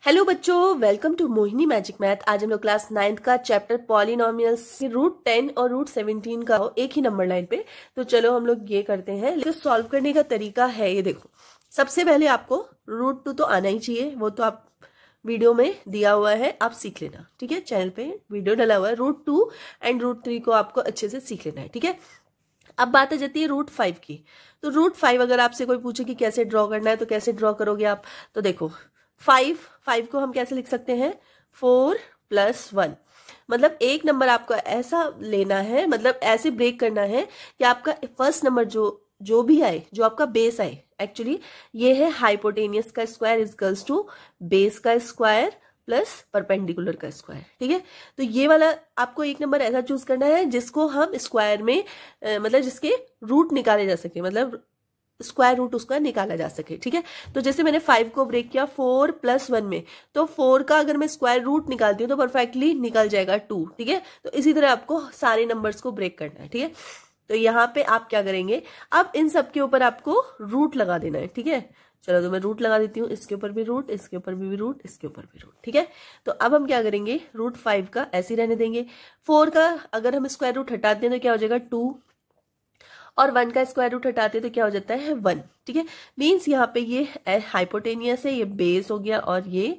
Hello बच्चों, welcome to Mohini magic math. आज हम लोग क्लास 9th का चैप्टर पॉलिनोमियल्स रूट 10 और रूट 17 का एक ही नंबर लाइन पे। तो चलो हम लोग ये करते हैं। तो सॉल्व करने का तरीका है ये देखो। सबसे पहले आपको रूट 2 तो आना ही चाहिए, वो तो आप वीडियो में दिया हुआ है, आप सीख लेना। ठीक है, चैनल पे वीडियो डला हुआ है। रूट 2 एंड रूट 3 को आपको अच्छे से सीख लेना है। ठीक है, अब बात आ जाती है रूट 5 की। तो रूट 5 अगर आपसे कोई पूछे कि कैसे ड्रॉ करना है तो कैसे ड्रॉ करोगे आप। तो देखो 5 को हम कैसे लिख सकते हैं, 4 + 1। मतलब एक नंबर आपको ऐसा लेना है, मतलब ऐसे ब्रेक करना है कि आपका फर्स्ट नंबर जो भी आए, जो आपका बेस आए, एक्चुअली ये है हाइपोटेनियस का स्क्वायर इक्वल्स टू बेस का स्क्वायर प्लस परपेंडिकुलर का स्क्वायर। ठीक है, तो ये वाला आपको एक नंबर ऐसा चूज करना है जिसको हम स्क्वायर में मतलब जिसके रूट निकाले जा सके, मतलब स्क्वायर रूट उसका निकाला जा सके। ठीक है, तो जैसे मैंने 5 को ब्रेक किया 4 + 1 में, तो 4 का अगर मैं स्क्वायर रूट निकालती हूँ तो परफेक्टली निकल जाएगा 2। ठीक है, तो इसी तरह आपको सारे नंबर्स को ब्रेक करना है। ठीक है, तो यहाँ पे आप क्या करेंगे, अब इन सब के ऊपर आपको रूट लगा देना है। ठीक है, चलो तो मैं रूट लगा देती हूँ। इसके ऊपर भी रूट, इसके ऊपर भी रूट, इसके ऊपर भी रूट। ठीक है, तो अब हम क्या करेंगे, रूट 5 का ऐसे रहने देंगे। 4 का अगर हम स्क्वायर रूट हटाते हैं तो क्या हो जाएगा 2, और 1 का स्क्वायर रूट हटाते हैं तो क्या हो जाता है 1। ठीक है, मीन्स यहाँ पे ये हाइपोटेनियस है, ये बेस हो गया और ये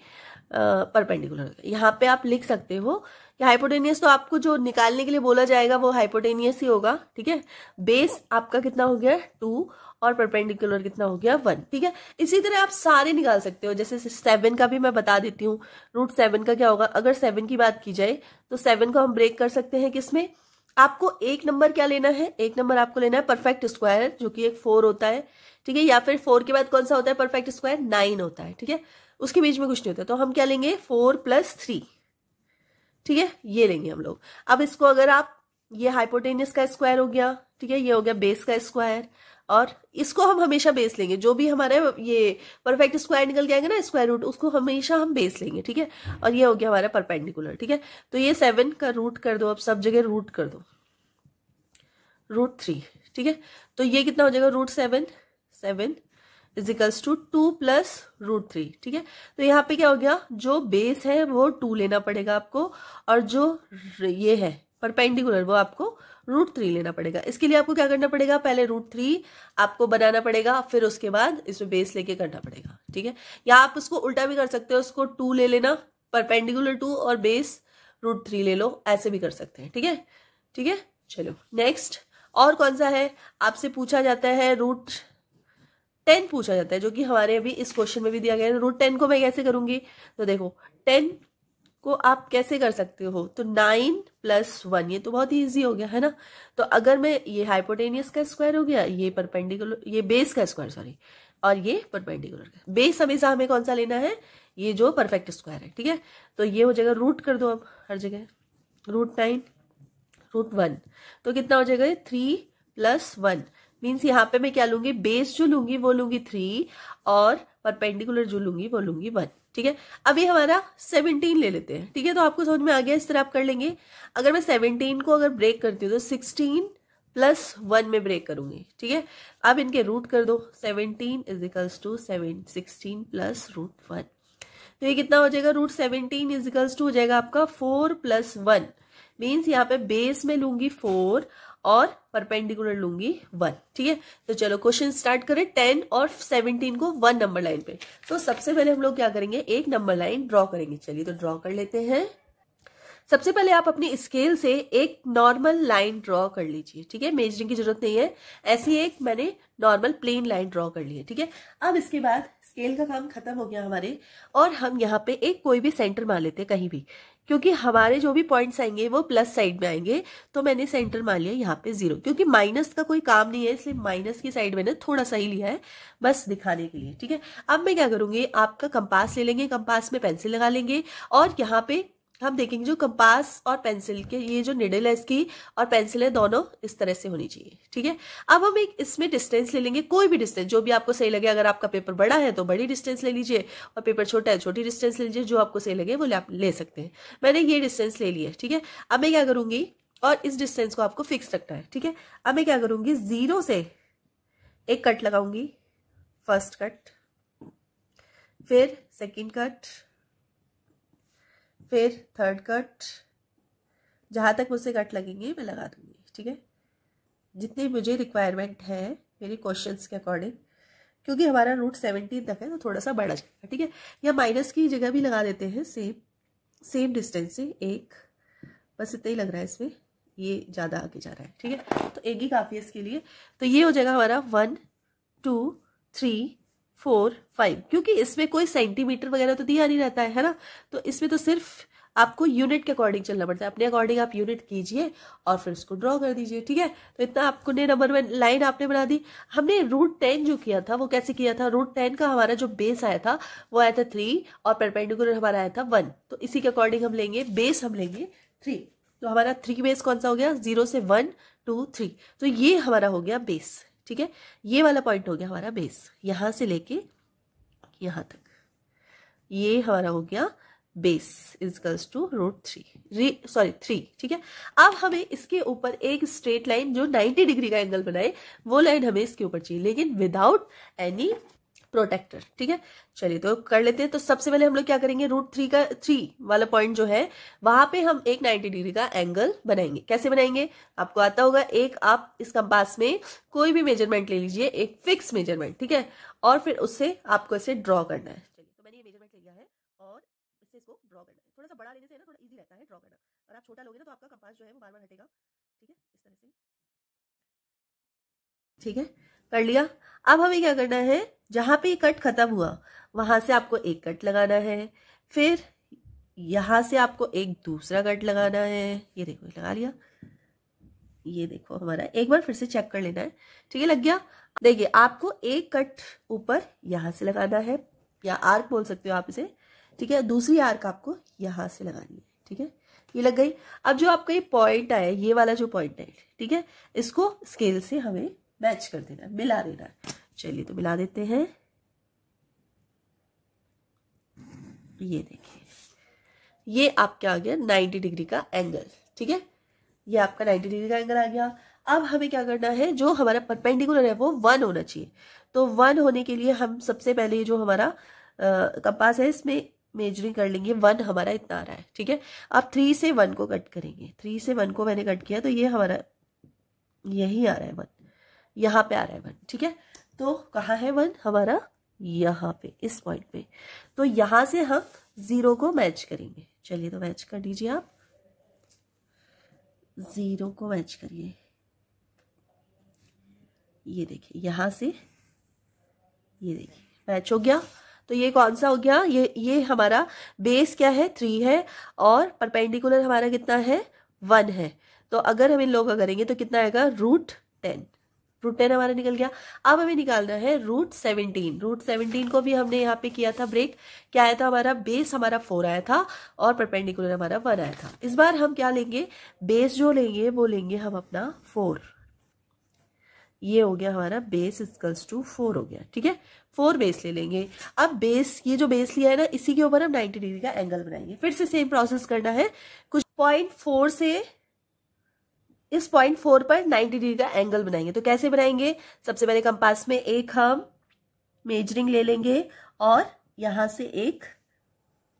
परपेंडिकुलर हो गया। यहाँ पे आप लिख सकते हो कि हाइपोटेनियस तो आपको जो निकालने के लिए बोला जाएगा वो हाइपोटेनियस ही होगा। ठीक है, बेस आपका कितना हो गया 2 और परपेंडिकुलर कितना हो गया 1। ठीक है, इसी तरह आप सारे निकाल सकते हो। जैसे 7 का भी मैं बता देती हूँ। रूट 7 का क्या होगा, अगर 7 की बात की जाए तो 7 को हम ब्रेक कर सकते हैं किसमें, आपको एक नंबर क्या लेना है, एक नंबर आपको लेना है परफेक्ट स्क्वायर, जो कि एक 4 होता है। ठीक है, या फिर 4 के बाद कौन सा होता है परफेक्ट स्क्वायर, 9 होता है। ठीक है, उसके बीच में कुछ नहीं होता। तो हम क्या लेंगे 4 + 3। ठीक है, ये लेंगे हम लोग। अब इसको अगर आप, ये हाइपोटेनियस का स्क्वायर हो गया, ठीक है, ये हो गया बेस का स्क्वायर, और इसको हम हमेशा बेस लेंगे। जो भी हमारे ये परफेक्ट स्क्वायर निकल के आएंगे ना स्क्वायर रूट, उसको हमेशा हम बेस लेंगे। ठीक है, और ये हो गया हमारा परपेंडिकुलर। ठीक है, तो ये 7 का रूट कर दो, अब सब जगह रूट कर दो, रूट 3। ठीक है, तो ये कितना हो जाएगा रूट 7 इजिकल्स टू 2 + रूट 3। ठीक है, तो यहाँ पे क्या हो गया, जो बेस है वो 2 लेना पड़ेगा आपको, और जो ये है परपेंडिकुलर वो आपको रूट 3 लेना पड़ेगा। इसके लिए आपको क्या करना पड़ेगा, पहले रूट 3 आपको बनाना पड़ेगा, फिर उसके बाद इसमें बेस लेके करना पड़ेगा। ठीक है, या आप उसको उल्टा भी कर सकते हो, उसको 2 ले लेना, परपेंडिकुलर 2 और बेस रूट 3 ले लो, ऐसे भी कर सकते हैं। ठीक है, ठीक है, चलो नेक्स्ट और कौन सा है, आपसे पूछा जाता है रूट 10 पूछा जाता है, जो कि हमारे अभी इस क्वेश्चन में भी दिया गया है। रूट 10 को मैं कैसे करूंगी, तो देखो 10 को आप कैसे कर सकते हो, तो 9 + 1, ये तो बहुत ही ईजी हो गया है ना। तो अगर मैं, ये हाइपोटेनियस का स्क्वायर हो गया, ये परपेंडिकुलर, ये बेस का स्क्वायर सॉरी, और ये परपेंडिकुलर का बेस, हमेशा हमें कौन सा लेना है, ये जो परफेक्ट स्क्वायर है। ठीक है, तो ये हो जाएगा, रूट कर दो अब हर जगह, रूट 9 रूट 1, तो कितना हो जाएगा 3 + 1। मीन्स यहाँ पे मैं क्या लूंगी, बेस जो लूंगी वो लूंगी 3, और परपेंडिकुलर जो लूंगी वो लूंगी 1। ठीक है, अभी हमारा 17 ले लेते हैं। ठीक है, तो आपको समझ में आ गया, इस तरह आप कर लेंगे। अगर मैं 17 को अगर ब्रेक करती हूँ तो 16 + 1 में ब्रेक करूंगी। ठीक है, अब इनके रूट कर दो, 17 इजिकल्स टू 16 + रूट 1। तो ये कितना हो जाएगा, रूट 17 इजिकल्स टू हो जाएगा आपका 4 + 1। मीन्स यहाँ पे बेस में लूंगी 4 और परपेंडिकुलर लूंगी 1। ठीक है, तो चलो क्वेश्चन स्टार्ट करें। 10 और 17 को 1 नंबर लाइन पे, तो सबसे पहले हम लोग क्या करेंगे, एक नंबर लाइन ड्रॉ करेंगे। चलिए तो ड्रॉ कर लेते हैं। सबसे पहले आप अपनी स्केल से एक नॉर्मल लाइन ड्रॉ कर लीजिए। ठीक है, मेजरिंग की जरूरत नहीं है, ऐसी एक मैंने नॉर्मल प्लेन लाइन ड्रॉ कर ली है। ठीक है, अब इसके बाद स्केल का काम खत्म हो गया हमारे, और हम यहाँ पे एक कोई भी सेंटर मान लेते हैं कहीं भी, क्योंकि हमारे जो भी पॉइंट्स आएंगे वो प्लस साइड में आएंगे। तो मैंने सेंटर मान लिया यहाँ पे 0, क्योंकि माइनस का कोई काम नहीं है, इसलिए माइनस की साइड मैंने थोड़ा सा ही लिया है, बस दिखाने के लिए। ठीक है, अब मैं क्या करूंगी, आपका कंपास ले लेंगे, कंपास में पेंसिल लगा लेंगे, और यहाँ पे हम देखेंगे जो कंपास और पेंसिल के ये जो निडल है इसकी और पेंसिल है, दोनों इस तरह से होनी चाहिए। ठीक है, अब हम एक इसमें डिस्टेंस ले लेंगे, कोई भी डिस्टेंस जो भी आपको सही लगे। अगर आपका पेपर बड़ा है तो बड़ी डिस्टेंस ले लीजिए, और पेपर छोटा है छोटी डिस्टेंस ले लीजिए, जो आपको सही लगे वो आप ले सकते हैं। मैंने ये डिस्टेंस ले लिया है। ठीक है, अब मैं क्या करूंगी, और इस डिस्टेंस को आपको फिक्स रखना है। ठीक है, अब मैं क्या करूंगी, 0 से एक कट लगाऊंगी, फर्स्ट कट, फिर सेकेंड कट, फिर थर्ड कट, जहाँ तक मुझसे कट लगेंगे मैं लगा दूंगी, ठीक है, जितनी मुझे रिक्वायरमेंट है मेरे क्वेश्चंस के अकॉर्डिंग, क्योंकि हमारा रूट 17 तक है तो थोड़ा सा बढ़ा जाएगा, ठीक है। या माइनस की जगह भी लगा देते हैं सेम डिस्टेंस से, एक, बस इतना ही लग रहा है इसमें, ये ज़्यादा आगे जा रहा है, ठीक है, तो एक ही काफ़ी है इसके लिए। तो ये हो जाएगा हमारा 1 2 3 4 5, क्योंकि इसमें कोई सेंटीमीटर वगैरह तो दिया नहीं रहता है ना, तो इसमें तो सिर्फ आपको यूनिट के अकॉर्डिंग चलना पड़ता है, अपने अकॉर्डिंग आप यूनिट कीजिए और फिर उसको ड्रॉ कर दीजिए, ठीक है। तो इतना आपको ने नंबर 1 लाइन आपने बना दी। हमने रूट 10 जो किया था वो कैसे किया था, रूट 10 का हमारा जो बेस आया था वो आया था 3 और परपेंडिकुलर हमारा आया था 1, तो इसी के अकॉर्डिंग हम लेंगे बेस, हम लेंगे 3, तो हमारा 3 बेस कौन सा हो गया, 0 से 1 2 3, तो ये हमारा हो गया बेस, ठीक है। ये वाला पॉइंट हो गया हमारा बेस, यहां से लेके यहां तक, ये हमारा हो गया बेस इजकल्स टू रूट 3, ठीक है। अब हमें इसके ऊपर एक स्ट्रेट लाइन जो 90 डिग्री का एंगल बनाए, वो लाइन हमें इसके ऊपर चाहिए, लेकिन विदाउट एनी प्रोटेक्टर, ठीक है। चलिए तो कर लेते हैं। तो सबसे पहले हम लोग क्या करेंगे, रूट 3 वाला पॉइंट जो है वहां पे हम एक 90 डिग्री का एंगल बनाएंगे। कैसे बनाएंगे, आपको आता होगा, एक आप इस कंपास में कोई भी मेजरमेंट ले लीजिए, एक फिक्स मेजरमेंट, ठीक है, और फिर उससे आपको इसे ड्रॉ करना है। चलिए तो मैंने ये मेजरमेंट लिया है और इससे इसको ड्रॉ करना है। थोड़ा सा बड़ा लेने से ना थोड़ा इजी रहता है ड्रॉ करना, और आप छोटा लोगे ना तो आपका कंपास जो है वो बार बार हटेगा, ठीक है, इस तरह से, ठीक है, कर लिया। अब हमें क्या करना है, जहां पे कट खत्म हुआ वहां से आपको एक कट लगाना है, फिर यहां से आपको एक दूसरा कट लगाना है, ये देखो लगा लिया, ये देखो हमारा, एक बार फिर से चेक कर लेना है, ठीक है, लग गया। देखिए आपको एक कट ऊपर यहां से लगाना है, या आर्क बोल सकते हो आप इसे, ठीक है, दूसरी आर्क आपको यहां से लगानी है, ठीक है, ये लग गई। अब जो आपका ये पॉइंट आया, ये वाला जो पॉइंट है, ठीक है, इसको स्केल से हमें मैच कर देना है, मिला देना है। चलिए तो मिला देते हैं, ये देखिए ये आपका आ गया 90 डिग्री का एंगल, ठीक है, ये आपका 90 डिग्री का एंगल आ गया। अब हमें क्या करना है, जो हमारा परपेंडिकुलर है वो 1 होना चाहिए, तो 1 होने के लिए हम सबसे पहले जो हमारा कंपास है इसमें मेजरिंग कर लेंगे, 1 हमारा इतना आ रहा है, ठीक है। अब 3 से 1 को कट करेंगे, 3 से 1 को मैंने कट किया तो ये हमारा यही आ रहा है 1, यहाँ पे आ रहा है 1, ठीक है। तो कहाँ है 1 हमारा, यहाँ पे इस पॉइंट पे, तो यहाँ से हम 0 को मैच करेंगे। चलिए तो मैच कर दीजिए आप, 0 को मैच करिए, ये देखिए यहां से, ये देखिए मैच हो गया। तो ये कौन सा हो गया, ये हमारा बेस क्या है 3 है, और परपेंडिकुलर हमारा कितना है 1 है, तो अगर हम इन लोगों का करेंगे तो कितना आएगा, रूट 10 हमारा निकल गया। अब हमें निकालना है रूट 17 को भी हमने यहाँ पे किया था ब्रेक, क्या आया था हमारा, बेस हमारा 4 आया था और परपेंडिकुलर हमारा 1 आया था। इस बार हम क्या लेंगे, बेस जो लेंगे वो लेंगे हम अपना 4, ये हो गया हमारा बेस इक्वल्स टू 4 हो गया, ठीक है, 4 बेस ले लेंगे। अब बेस, ये जो बेस लिया है ना, इसी के ऊपर हम 90 डिग्री का एंगल बनाएंगे, फिर से सेम प्रोसेस करना है, कुछ पॉइंट 4 से इस पॉइंट 4 पर 90 डिग्री का एंगल बनाएंगे। तो कैसे बनाएंगे, सबसे पहले कंपास में एक हम मेजरिंग ले लेंगे और यहां से एक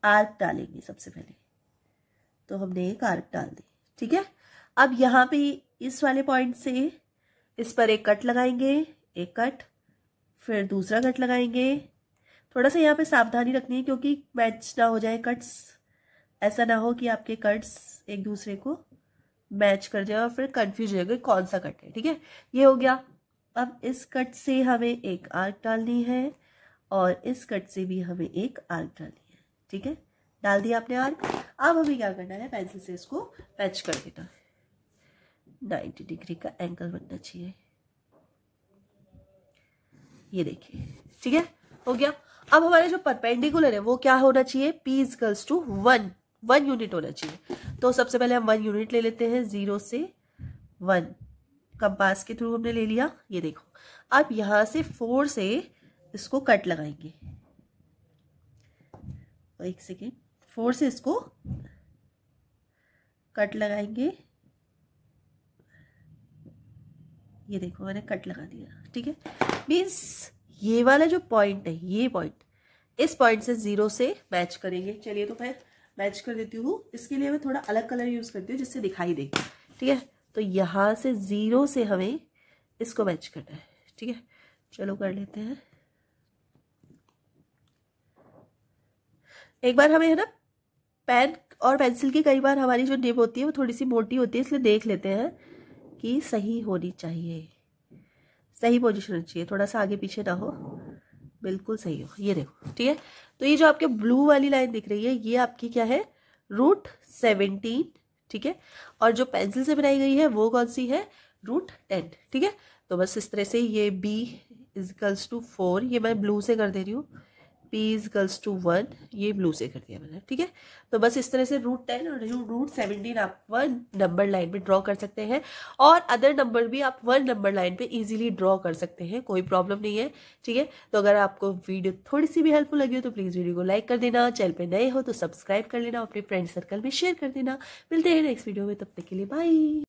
आर्क डालेंगे सबसे पहले, तो हमने एक आर्क डाल दी, ठीक है। अब यहाँ पे इस वाले पॉइंट से इस पर एक कट लगाएंगे, एक कट, फिर दूसरा कट लगाएंगे। थोड़ा सा यहाँ पे सावधानी रखनी है क्योंकि मैच ना हो जाए कट्स, ऐसा ना हो कि आपके कट्स एक दूसरे को मैच कर जाए और फिर कंफ्यूज हो जाएगा कौन सा कट है, ठीक है, ये हो गया। अब इस कट से हमें एक आर्क डालनी है और इस कट से भी हमें एक आर्क डालनी है, ठीक है, डाल दिया आपने आर्क। अब हमें क्या करना है, पेंसिल से इसको पैच कर देना है, 90 डिग्री का एंगल बनना चाहिए, ये देखिए, ठीक है, हो गया। अब हमारे जो परपेंडिकुलर है वो क्या होना चाहिए, P इक्वल्स टू 1 यूनिट होना चाहिए। तो सबसे पहले हम 1 यूनिट ले लेते हैं, 0 से 1 कंपास के थ्रू हमने ले लिया, ये देखो। अब यहां से 4 से इसको कट लगाएंगे, एक सेकेंड, 4 से इसको कट लगाएंगे, ये देखो मैंने कट लगा दिया, ठीक है। मीन्स ये वाला जो पॉइंट है, ये पॉइंट, इस पॉइंट से 0 से मैच करेंगे। चलिए तो मैं मैच कर देती हूँ। इसके लिए मैं थोड़ा अलग कलर यूज करती हूँ जिससे दिखाई दे, ठीक है। तो यहाँ से 0 से हमें इसको मैच करना है, ठीक है। चलो कर लेते हैं। एक बार हमें है ना पेन और पेंसिल की कई बार हमारी जो निब होती है वो थोड़ी सी मोटी होती है, इसलिए देख लेते हैं कि सही होनी चाहिए, सही पोजीशन होनी चाहिए, थोड़ा सा आगे पीछे ना हो, बिल्कुल सही हो। ये देखो, ठीक है। तो ये जो आपके ब्लू वाली लाइन दिख रही है ये आपकी क्या है, √17, ठीक है। और जो पेंसिल से बनाई गई है वो कौन सी है, √10, ठीक है। तो बस इस तरह से ये b = 4, ये मैं ब्लू से कर दे रही हूँ, p = 1, ये ब्लू से कर दिया मैंने, ठीक है। तो बस इस तरह से √10 और √17 आप 1 नंबर लाइन पे ड्रॉ कर सकते हैं, और अदर नंबर भी आप 1 नंबर लाइन पे इजीली ड्रॉ कर सकते हैं, कोई प्रॉब्लम नहीं है, ठीक है। तो अगर आपको वीडियो थोड़ी सी भी हेल्पफुल लगी हो तो प्लीज़ वीडियो को लाइक कर देना, चैनल पे नए हो तो सब्सक्राइब कर लेना, अपने फ्रेंड सर्कल में शेयर कर देना। मिलते हैं नेक्स्ट वीडियो में, तब तक के लिए बाय।